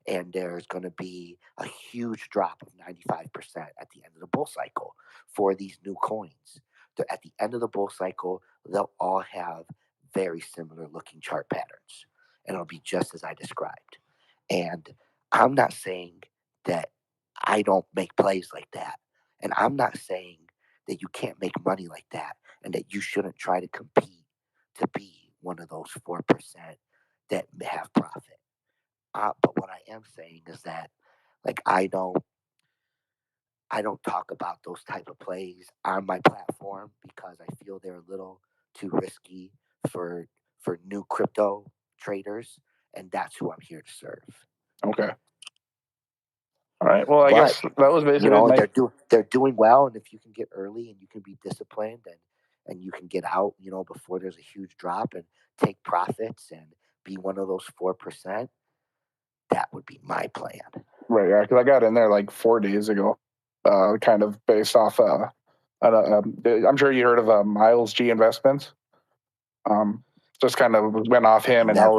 and there's going to be a huge drop of 95% at the end of the bull cycle for these new coins. At the end of the bull cycle, they'll all have very similar looking chart patterns, and it'll be just as I described. And I'm not saying that I don't make plays like that. And I'm not saying that you can't make money like that and that you shouldn't try to compete to be one of those 4% that have profit. But what I am saying is that, like, I don't talk about those type of plays on my platform because I feel they're a little too risky for new crypto traders, and that's who I'm here to serve. Okay. All right. Well, I But guess that was basically my. they're doing well, and if you can get early and you can be disciplined and you can get out, before there's a huge drop and take profits and be one of those 4%, that would be my plan. Right, yeah, because I got in there like 4 days ago, kind of based off. I'm sure you heard of Miles G Investments. Just kind of went off him and how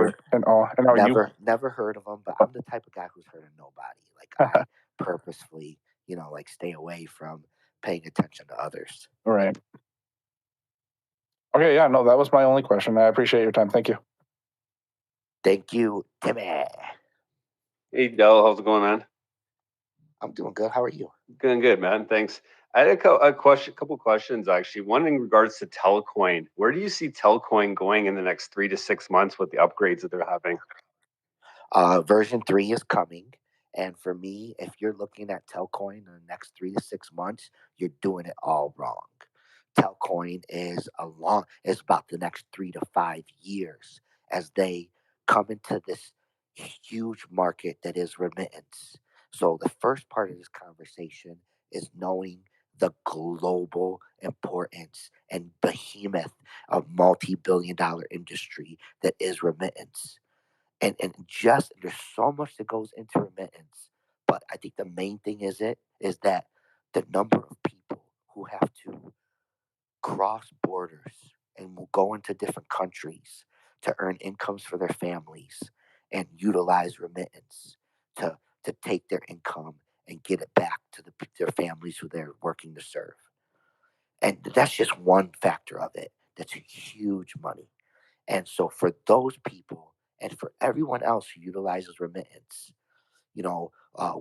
Never heard of them, but I'm the type of guy who's heard of nobody. Like, I purposefully, like, stay away from paying attention to others. Right. Okay, yeah, no, that was my only question. I appreciate your time. Thank you. Thank you, Timmy. Hey, Dell, how's it going, man? I'm doing good. How are you? Doing good, man. Thanks. I had a couple questions actually. One in regards to Telcoin. Where do you see Telcoin going in the next 3 to 6 months with the upgrades that they're having? Version 3 is coming. And for me, if you're looking at Telcoin in the next 3 to 6 months, you're doing it all wrong. Telcoin is about the next 3 to 5 years as they come into this huge market that is remittance. So the first part of this conversation is knowing the global importance and behemoth of multi-billion-dollar industry that is remittance. And just there's so much that goes into remittance, but I think the main thing is that the number of people who have to cross borders and will go into different countries to earn incomes for their families and utilize remittance to take their income and get it back to their families who they're working to serve. And that's just one factor of it. That's huge money. And so for those people and for everyone else who utilizes remittance,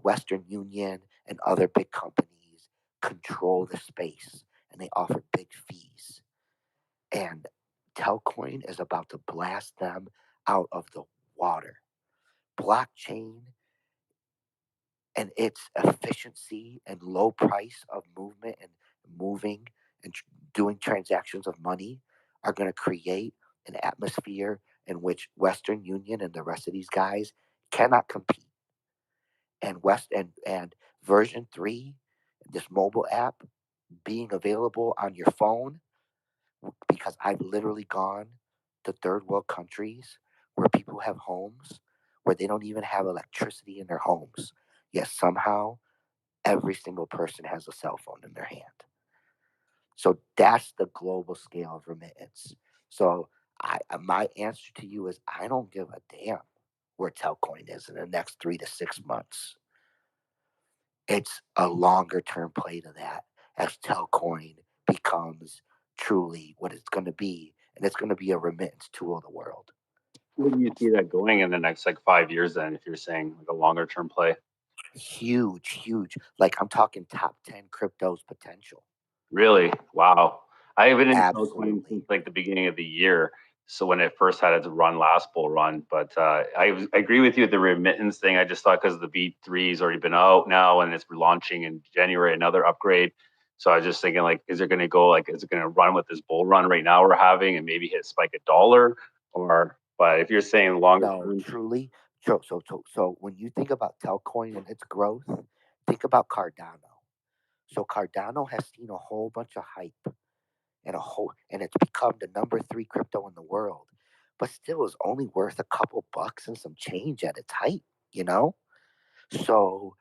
Western Union and other big companies control the space and they offer big fees. And Telcoin is about to blast them out of the water. Blockchain and its efficiency and low price of movement and moving and doing transactions of money are going to create an atmosphere in which Western Union and the rest of these guys cannot compete. And version 3, this mobile app being available on your phone, because I've literally gone to third world countries where people have homes where they don't even have electricity in their homes. Yet somehow every single person has a cell phone in their hand. So that's the global scale of remittance. So my answer to you is I don't give a damn where Telcoin is in the next 3 to 6 months. It's a longer term play to that as Telcoin becomes truly what it's going to be, and it's going to be a remittance tool of the world. Where do you see that going in the next 5 years then, if you're saying like a longer term play? Huge. Like, I'm talking top 10 cryptos potential. Really? Wow. I haven't been in Absolutely. Telcoin since the beginning of the year. So when it first had its last bull run, but I agree with you with the remittance thing. I just thought because the V3 has already been out now and it's launching in January, another upgrade. So I was just thinking, is it going to go, is it going to run with this bull run right now we're having and maybe hit spike $1? But if you're saying longer term, truly. So when you think about Telcoin and its growth, think about Cardano. So Cardano has seen a whole bunch of hype and it's become the number 3 crypto in the world, but still is only worth a couple bucks and some change at its height, So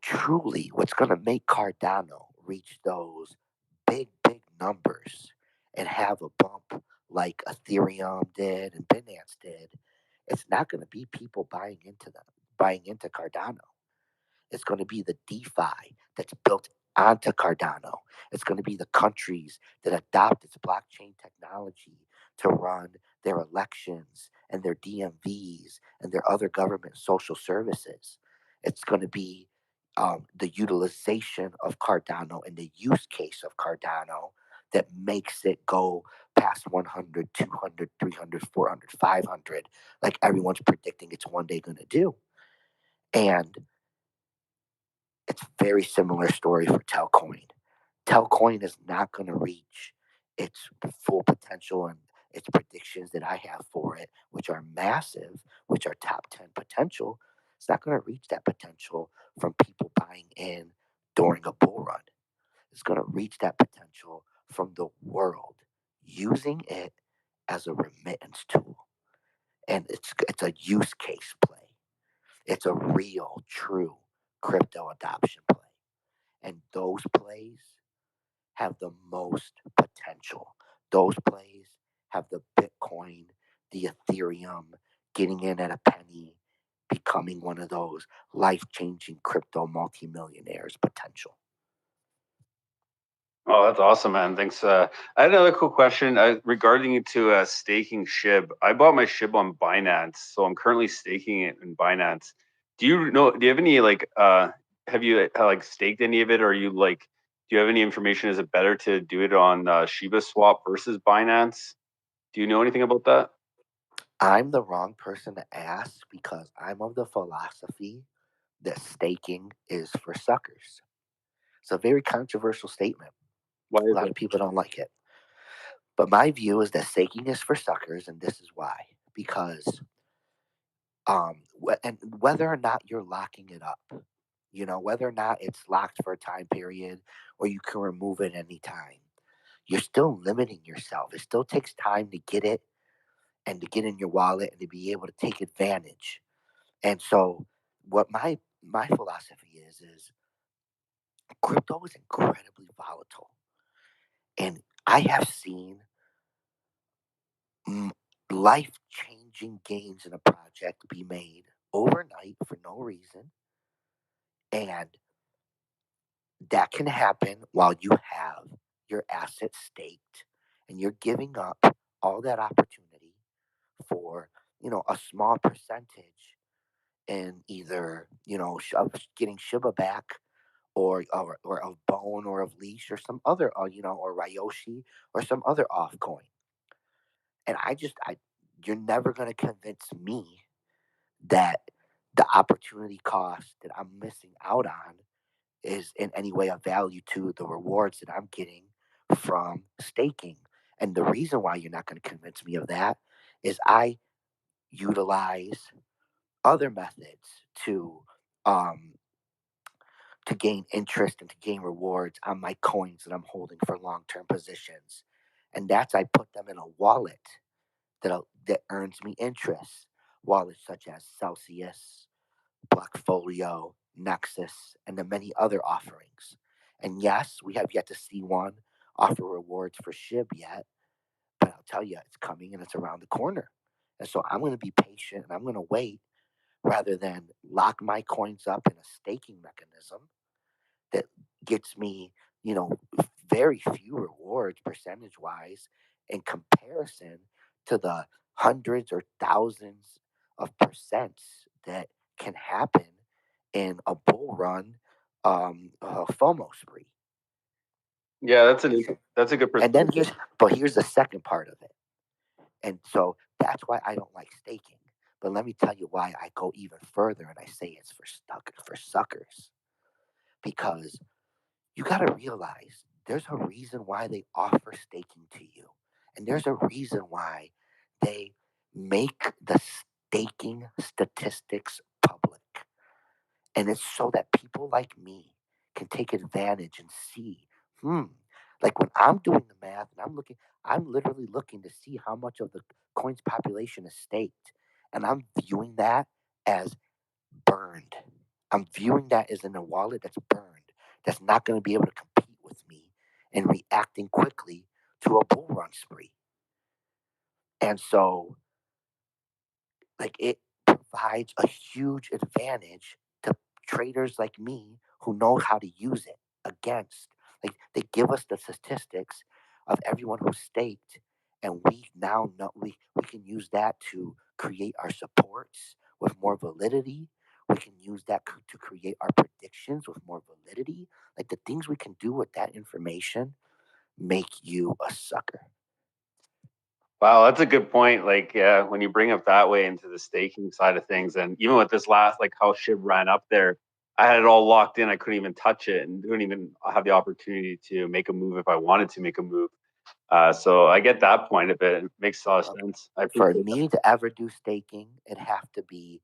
truly, what's going to make Cardano reach those big numbers and have a bump like Ethereum did and Binance did It's not going to be people buying into Cardano. It's going to be the DeFi that's built onto Cardano. It's going to be the countries that adopt its blockchain technology to run their elections and their DMVs and their other government social services. It's going to be the utilization of Cardano and the use case of Cardano that makes it go past 100, 200, 300, 400, 500, like everyone's predicting it's one day going to do. And it's a very similar story for Telcoin. Telcoin is not going to reach its full potential and its predictions that I have for it, which are massive, which are top 10 potential. It's not going to reach that potential from people buying in during a bull run. It's going to reach that potential from the world using it as a remittance tool. And it's a use case play. It's a real, true crypto adoption play. And those plays have the most potential. Those plays have the Bitcoin, the Ethereum, getting in at a penny, becoming one of those life-changing crypto multimillionaires potential. Oh, that's awesome, man. Thanks. I had another cool question regarding to staking SHIB. I bought my SHIB on Binance, so I'm currently staking it in Binance. Do you you have any have you like staked any of it, or you like, do you have any information? Is it better to do it on Shiba Swap versus Binance? Do you know anything about that? I'm the wrong person to ask because I'm of the philosophy that staking is for suckers. It's a very controversial statement. Why A is lot it? of people don't like it. But my view is that staking is for suckers, and this is why. Because and whether or not you're locking it up, whether or not it's locked for a time period or you can remove it anytime, you're still limiting yourself. It still takes time to get it and to get in your wallet and to be able to take advantage. And so what my philosophy is crypto is incredibly volatile. And I have seen life changing gains in a project be made overnight for no reason. And that can happen while you have your assets staked and you're giving up all that opportunity for, a small percentage in either, of getting Shiba back or of Bone or of Leash or some other, or Ryoshi or some other off coin. And you're never going to convince me that the opportunity cost that I'm missing out on is in any way of value to the rewards that I'm getting from staking. And the reason why you're not going to convince me of that is I utilize other methods um, to gain interest and to gain rewards on my coins that I'm holding for long-term positions. And that's I put them in a wallet that earns me interest. Wallets such as Celsius, Blockfolio, Nexus, and the many other offerings. And yes, we have yet to see one offer rewards for SHIB yet, but I'll tell you, it's coming and it's around the corner. And so I'm going to be patient and I'm going to wait rather than lock my coins up in a staking mechanism that gets me, very few rewards percentage wise in comparison to the hundreds or thousands of percents that can happen in a bull run FOMO spree. Yeah, that's a good And then perspective. here's the second part of it. And so that's why I don't like staking. But let me tell you why I go even further and I say it's for suckers. Because you got to realize there's a reason why they offer staking to you. And there's a reason why they make the staking statistics public. And it's so that people like me can take advantage and see, like when I'm doing the math and I'm literally looking to see how much of the coin's population is staked. And I'm viewing that as burned. I'm viewing that as in a wallet that's burned, that's not going to be able to compete with me and reacting quickly to a bull run spree. And so Like it provides a huge advantage to traders like me who know how to use it against. Like they give us the statistics of everyone who's staked, and we now know we can use that to create our supports with more validity. We can use that to create our predictions with more validity. Like the things we can do with that information make you a sucker. Wow, that's a good point. Like, when you bring up that way into the staking side of things, and even with this last, like how SHIB ran up there, I had it all locked in. I couldn't even touch it and couldn't even have the opportunity to make a move if I wanted to make a move. So I get that point of it. It makes a lot of sense. I For appreciate that. me to ever do staking, it'd have to be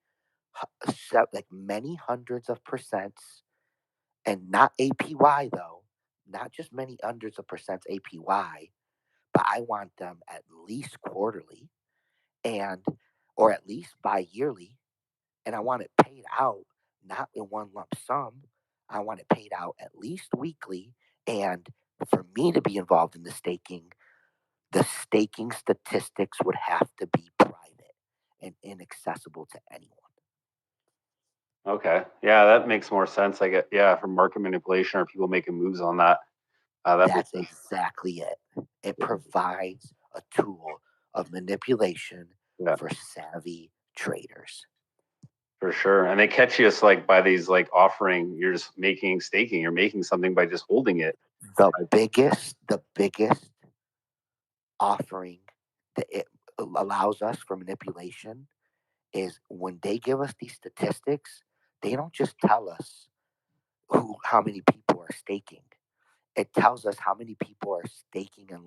like many hundreds of percents, and not APY though, not just many hundreds of percents APY, but I want them at least quarterly and or at least bi-yearly, and I want it paid out not in one lump sum. I want it paid out at least weekly, and for me to be involved in the staking statistics would have to be private and inaccessible to anyone. Okay. Yeah, that makes more sense. I get, yeah, from market manipulation or people making moves on that. That makes That's sense. exactly it. It provides a tool of manipulation Yeah, for savvy traders. for sure. And they catch you as like by these like offering, you're just making staking, you're making something by just holding it. The biggest offering that it allows us for manipulation is when they give us these statistics, they don't just tell us how many people are staking. It tells us how many people are staking and